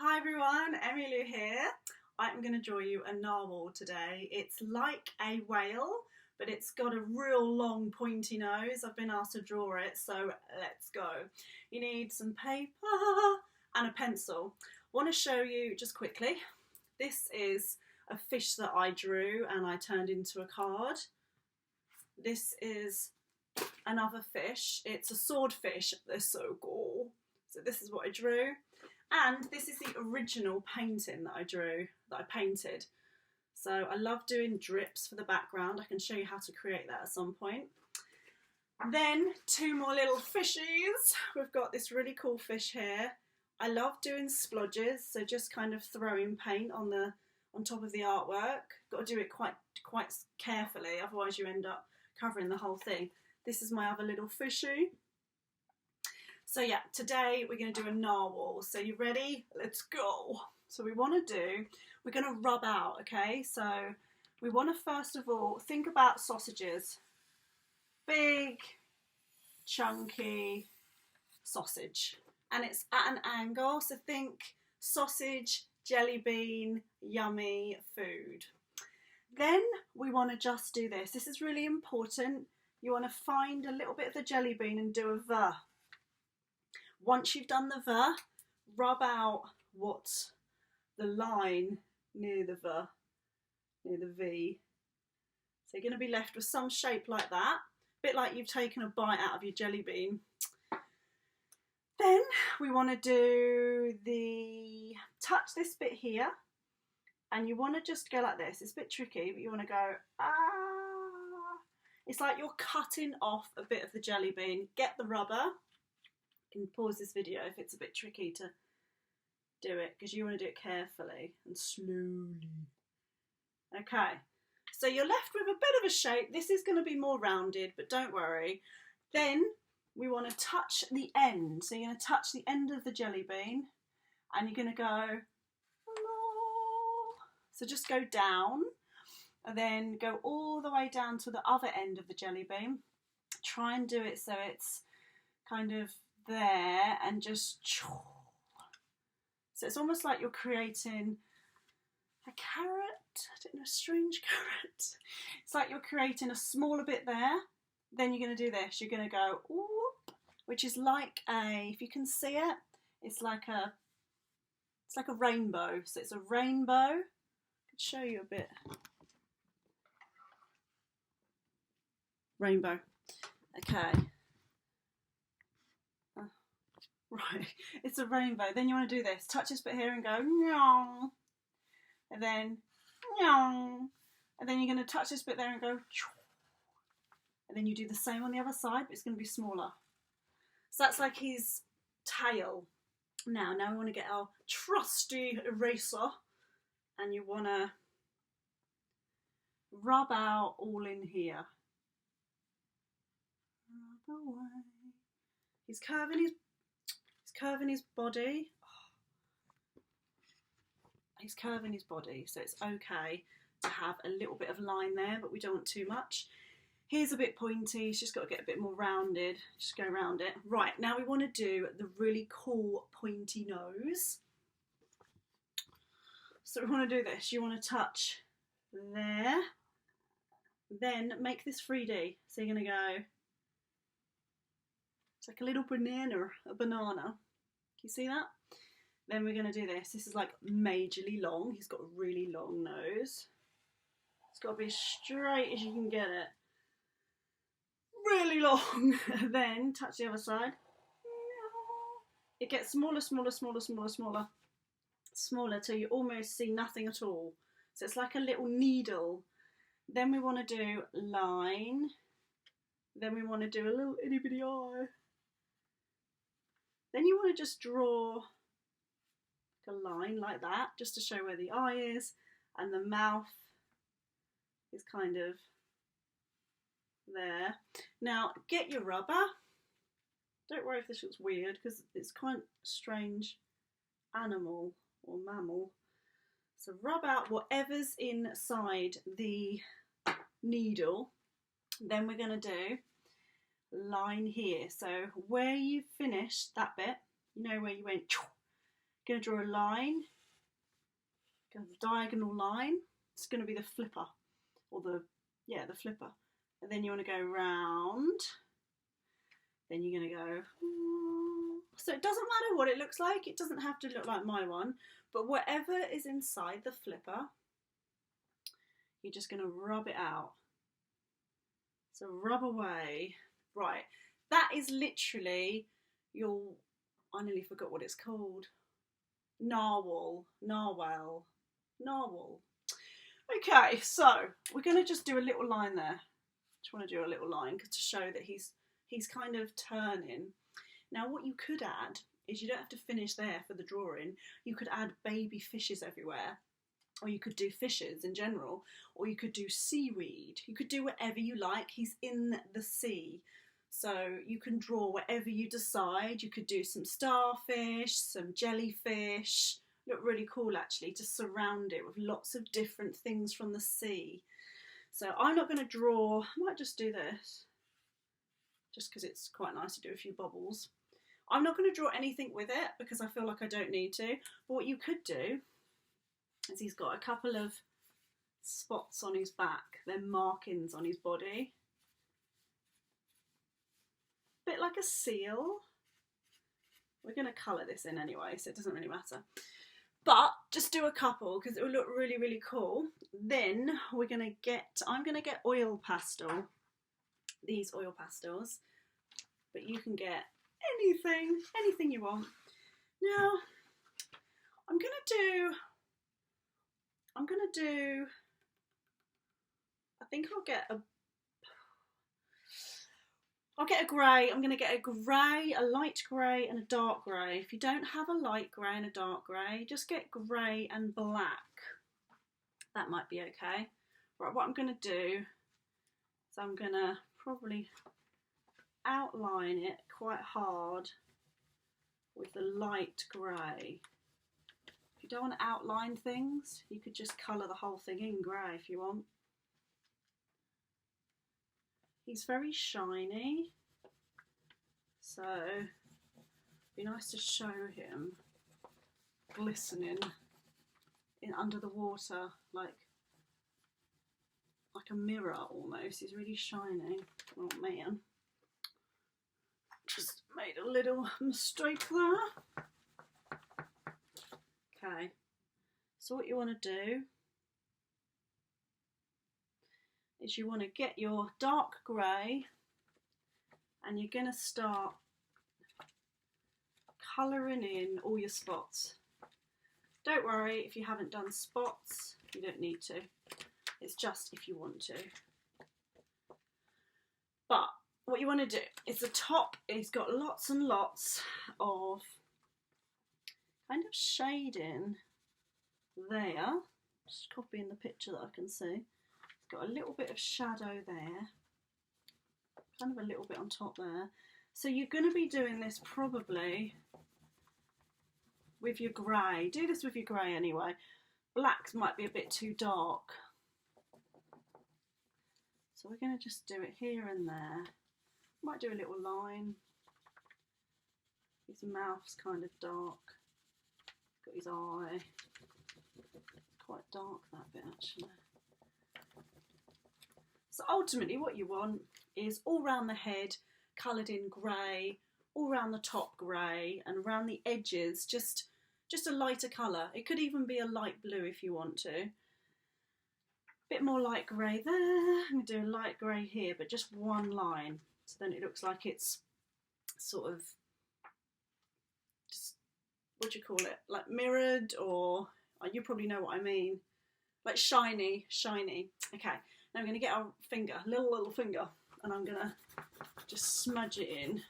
Hi everyone, Emmylou here. I'm going to draw you a narwhal today. It's like a whale, but it's got a real long pointy nose. I've been asked to draw it, so let's go. You need some paper and a pencil. I want to show you just quickly. This is a fish that I drew and I turned into a card. This is another fish. It's a swordfish. They're so cool. So this is what I drew. And this is the original painting that I drew, that I painted. So I love doing drips for the background. I can show you how to create that at some point. Then two more little fishies. We've got this really cool fish here. I love doing splodges, so just kind of throwing paint on top of the artwork. Got to do it quite carefully, otherwise you end up covering the whole thing. This is my other little fishy. So yeah, today we're going to do a narwhal. So you ready? Let's go. So we're going to rub out, okay? So we want to first of all think about sausages. Big, chunky sausage. And it's at an angle, so think sausage, jelly bean, yummy food. Then we want to just do this. This is really important. You want to find a little bit of the jelly bean and do a V. Once you've done the V, rub out what's the line near the V. So you're going to be left with some shape like that, a bit like you've taken a bite out of your jelly bean. Then we want to do touch this bit here, and you want to just go like this. It's a bit tricky, but you want to go, ah. It's like you're cutting off a bit of the jelly bean. Get the rubber. You can pause this video if it's a bit tricky to do it, because you want to do it carefully and slowly. Okay, so you're left with a bit of a shape. This is going to be more rounded, but don't worry. Then we want to touch the end. So you're going to touch the end of the jelly bean and you're going to go, hello. So just go down and then go all the way down to the other end of the jelly bean. Try and do it so it's kind of there and just, so it's almost like you're creating a carrot. I don't know, a strange carrot. It's like you're creating a smaller bit there. Then you're going to do this. You're going to go whoop, which is like if you can see it, it's like a rainbow. So it's a rainbow. I could show you a bit. Rainbow. Okay. Right, it's a rainbow. Then you want to do this. Touch this bit here and go meow. And then meow. And then you're going to touch this bit there and go. And then you do the same on the other side, but it's going to be smaller. So that's like his tail. Now we want to get our trusty eraser, and you want to rub out all in here. Rub away. He's curving his body. He's curving his body, so it's okay to have a little bit of line there, but we don't want too much. Here's a bit pointy, he's just got to get a bit more rounded. Just go around it. Right, now we want to do the really cool pointy nose. So we want to do this. You want to touch there, then make this 3D. So you're going to go, it's like a little banana, a banana. Can you see that? Then we're going to do this. This is like majorly long. He's got a really long nose. It's got to be as straight as you can get it. Really long. Then touch the other side. It gets smaller, smaller, smaller, smaller, smaller. Smaller till you almost see nothing at all. So it's like a little needle. Then we want to do line. Then we want to do a little itty bitty eye. Then you want to just draw a line like that, just to show where the eye is, and the mouth is kind of there. Now get your rubber. Don't worry if this looks weird, because it's quite a strange animal or mammal. So rub out whatever's inside the needle. Then we're going to do line here. So where you finished that bit, you know where you went, You're going to draw a line, a diagonal line. It's going to be the flipper, or the flipper. And then you want to go round. Then you're going to go. So it doesn't matter what it looks like. It doesn't have to look like my one, but whatever is inside the flipper, you're just going to rub it out. So rub away. Right, that is literally your, I nearly forgot what it's called. Narwhal. Okay, so we're going to just do a little line there. Just want to do a little line to show that he's kind of turning. Now what you could add is, you don't have to finish there for the drawing. You could add baby fishes everywhere, or you could do fishes in general, or you could do seaweed. You could do whatever you like. He's in the sea, so you can draw whatever you decide. You could do some starfish, some jellyfish. Look really cool actually, to surround it with lots of different things from the sea. So I'm not going to draw, I might just do this, just because it's quite nice to do a few bubbles. I'm not going to draw anything with it because I feel like I don't need to. But what you could do is, he's got a couple of spots on his back, they're markings on his body. Bit like a seal. We're going to colour this in anyway, so it doesn't really matter. But just do a couple because it will look really, really cool. Then I'm going to get oil pastel, these oil pastels, but you can get anything you want. Now, I'm going to do, I think I'll get a grey. I'm going to get a grey, a light grey and a dark grey. If you don't have a light grey and a dark grey, just get grey and black. That might be okay. Right, what I'm going to do is I'm going to probably outline it quite hard with the light grey. If you don't want to outline things, you could just colour the whole thing in grey if you want. He's very shiny, so it'd be nice to show him glistening in under the water, like a mirror almost. He's really shiny. Oh man, just made a little mistake there. Okay, so what you want to do is you want to get your dark grey and you're going to start colouring in all your spots. Don't worry if you haven't done spots, you don't need to. It's just if you want to. But what you want to do is the top, it's got lots and lots of kind of shading there. Just copying the picture that I can see. Got a little bit of shadow there, kind of a little bit on top there. So you're going to be doing this probably with your grey. Do this with your grey anyway. Blacks might be a bit too dark. So we're going to just do it here and there. Might do a little line. His mouth's kind of dark. Got his eye. Quite dark that bit actually. So ultimately what you want is all round the head coloured in grey, all round the top grey, and around the edges just a lighter colour. It could even be a light blue if you want to. Bit more light grey there. I'm going to do a light grey here, but just one line. So then it looks like it's sort of, just, what do you call it? Like mirrored, or you probably know what I mean. Like shiny. Okay. Now I'm going to get our finger, little finger, and I'm going to just smudge it in.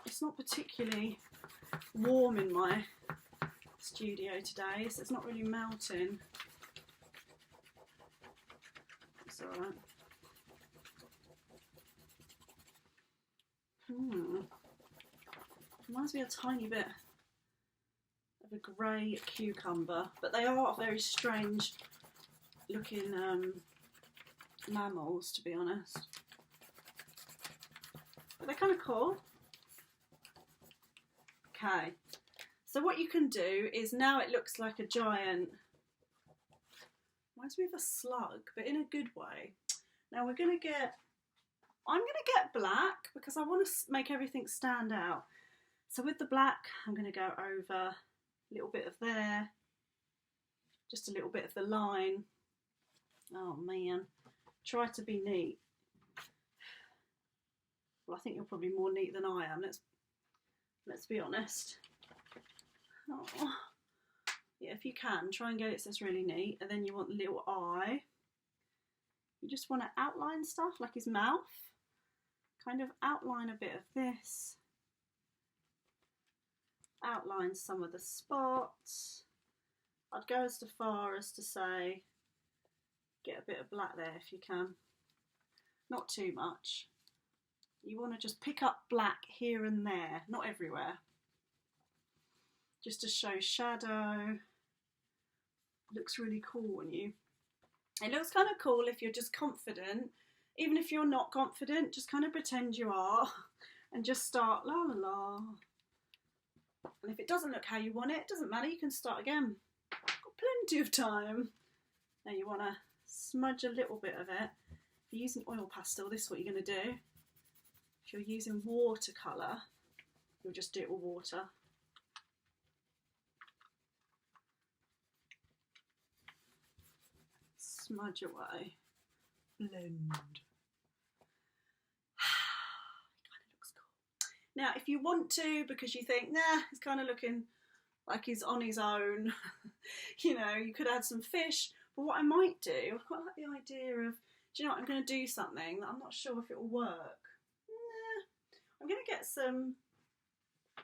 It's not particularly warm in my studio today, so it's not really melting. It's alright. Reminds me a tiny bit of a grey cucumber, but they are very strange looking mammals, to be honest. But they're kind of cool. Okay, so what you can do is, now it looks like a giant, reminds me of a slug, but in a good way. Now I'm going to get black because I want to make everything stand out. So with the black, I'm going to go over a little bit of there, just a little bit of the line. Oh man, try to be neat. Well, I think you're probably more neat than I am. Let's be honest. Oh. Yeah, if you can, try and get it so it's really neat. And then you want the little eye. You just want to outline stuff like his mouth. Kind of outline a bit of this. Outline some of the spots. I'd go as far as to say, get a bit of black there if you can. Not too much. You want to just pick up black here and there, not everywhere. Just to show shadow. Looks really cool when you... It looks kind of cool if you're just confident. Even if you're not confident, just kind of pretend you are and just start la la la. And if it doesn't look how you want it, it doesn't matter, you can start again. Got plenty of time. Now you want to smudge a little bit of it. If you're using oil pastel, this is what you're going to do. If you're using watercolour, you'll just do it with water. Smudge away. Blend. It kind of looks cool. Now, if you want to, because you think, nah, he's kind of looking like he's on his own, you know, you could add some fish. But what I might do, I quite like the idea of, do you know what, I'm going to do something that I'm not sure if it will work. Nah, I'm going to get some, I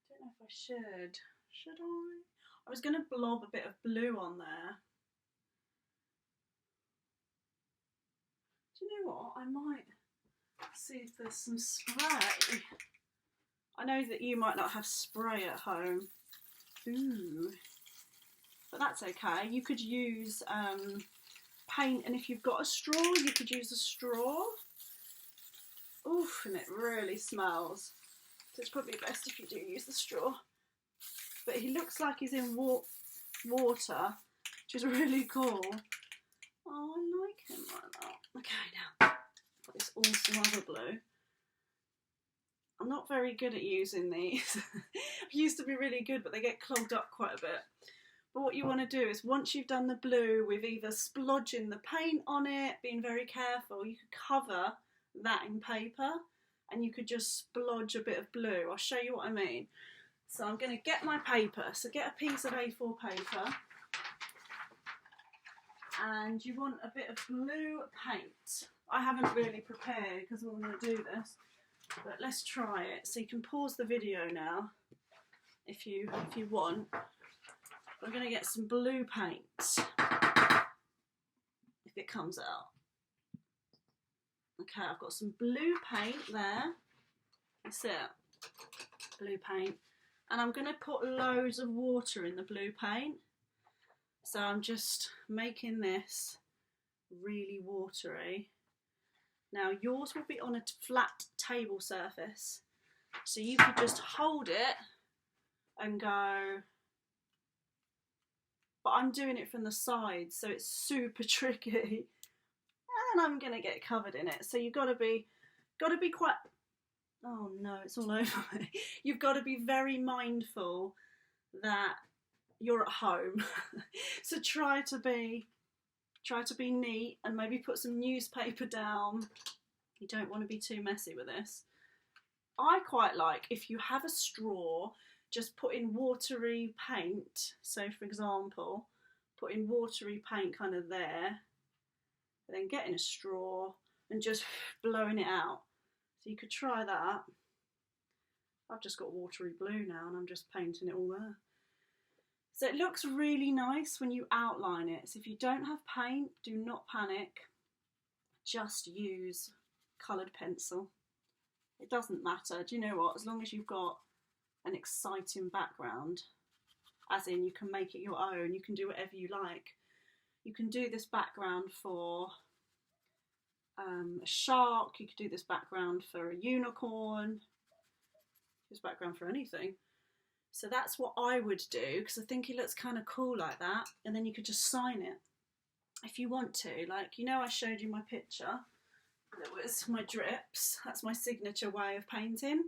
don't know if I should. Should I? I was going to blob a bit of blue on there. Do you know what? I might see if there's some spray. I know that you might not have spray at home. Ooh. But that's okay. You could use paint, and if you've got a straw, you could use a straw. Oof, and it really smells. So it's probably best if you do use the straw. But he looks like he's in water, which is really cool. Oh, I like him like that. Okay, now, got this awesome other blue. I'm not very good at using these. I used to be really good, but they get clogged up quite a bit. But what you want to do is, once you've done the blue with either splodging the paint on it, being very careful, you could cover that in paper and you could just splodge a bit of blue. I'll show you what I mean. So I'm going to get my paper. So get a piece of A4 paper. And you want a bit of blue paint. I haven't really prepared because I'm going to do this, but let's try it. So you can pause the video now if you want. I'm going to get some blue paint if it comes out. Okay, I've got some blue paint there. That's it. Blue paint. And I'm going to put loads of water in the blue paint. So I'm just making this really watery. Now yours will be on a flat table surface. So you could just hold it and go, but I'm doing it from the side, so it's super tricky. And I'm gonna get covered in it. So you've gotta be quite, oh no, it's all over me. You've got to be very mindful that you're at home. So try to be neat and maybe put some newspaper down. You don't want to be too messy with this. I quite like, if you have a straw, just put in watery paint. So for example, put in watery paint kind of there, and then getting a straw and just blowing it out. So you could try that. I've just got watery blue now and I'm just painting it all there. So it looks really nice when you outline it. So if you don't have paint, do not panic. Just use coloured pencil. It doesn't matter. Do you know what? As long as you've got an exciting background, as in you can make it your own, you can do whatever you like. You can do this background for a shark, you could do this background for a unicorn. use background for anything. So that's what I would do, because I think it looks kind of cool like that, and then you could just sign it if you want to. Like, you know, I showed you my picture that was my drips. That's my signature way of painting.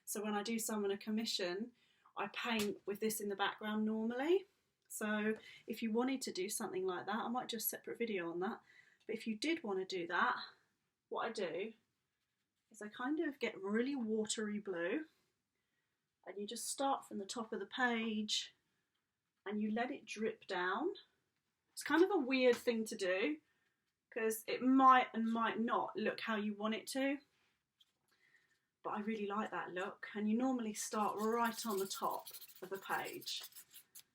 So when I do someone a commission, I paint with this in the background normally. So if you wanted to do something like that, I might do a separate video on that. But if you did want to do that, what I do is I kind of get really watery blue, and you just start from the top of the page and you let it drip down. It's kind of a weird thing to do because it might and might not look how you want it to, but I really like that look. And you normally start right on the top of the page,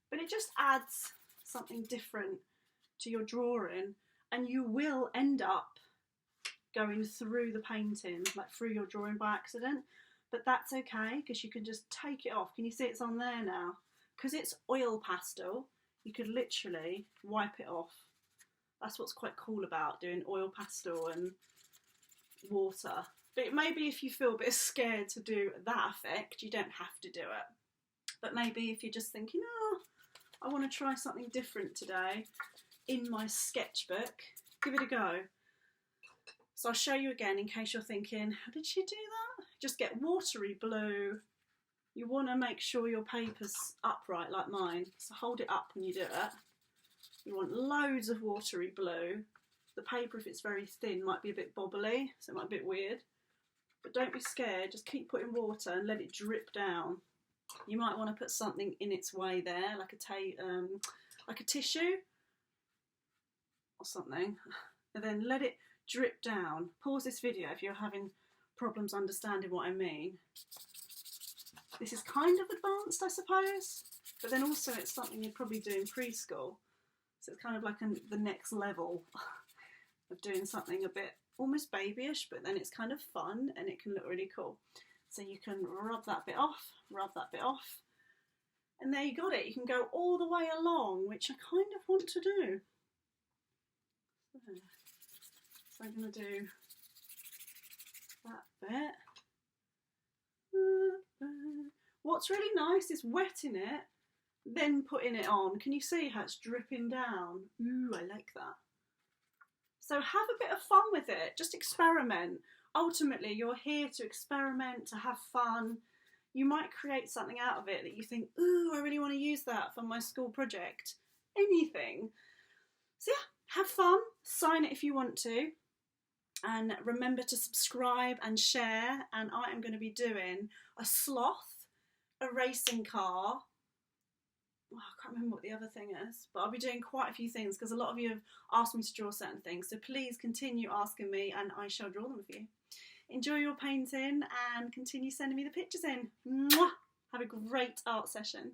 but it just adds something different to your drawing, and you will end up going through the painting, like through your drawing by accident, but that's okay because you can just take it off. Can you see it's on there now? Because it's oil pastel, you could literally wipe it off. That's what's quite cool about doing oil pastel and water. But maybe if you feel a bit scared to do that effect, you don't have to do it. But maybe if you're just thinking, oh, I want to try something different today in my sketchbook, give it a go. So I'll show you again in case you're thinking, how did she do that? Just get watery blue. You want to make sure your paper's upright like mine. So hold it up when you do it. You want loads of watery blue. The paper, if it's very thin, might be a bit bobbly, so it might be a bit weird. But don't be scared, just keep putting water and let it drip down. You might want to put something in its way there, like a tissue or something, and then let it drip down. Pause this video if you're having problems understanding what I mean. This is kind of advanced, I suppose, but then also it's something you'd probably do in preschool. So it's kind of like the next level of doing something a bit almost babyish, but then it's kind of fun and it can look really cool. So you can rub that bit off, and there you got it. You can go all the way along, which I kind of want to do. So I'm going to do that bit. What's really nice is wetting it, then putting it on. Can you see how it's dripping down? Ooh, I like that. So have a bit of fun with it, just experiment. Ultimately, you're here to experiment, to have fun. You might create something out of it that you think, ooh, I really want to use that for my school project. Anything. So yeah, have fun, sign it if you want to. And remember to subscribe and share. And I am going to be doing a sloth, a racing car. Oh, I can't remember what the other thing is, but I'll be doing quite a few things because a lot of you have asked me to draw certain things. So please continue asking me and I shall draw them for you. Enjoy your painting and continue sending me the pictures in. Mwah! Have a great art session.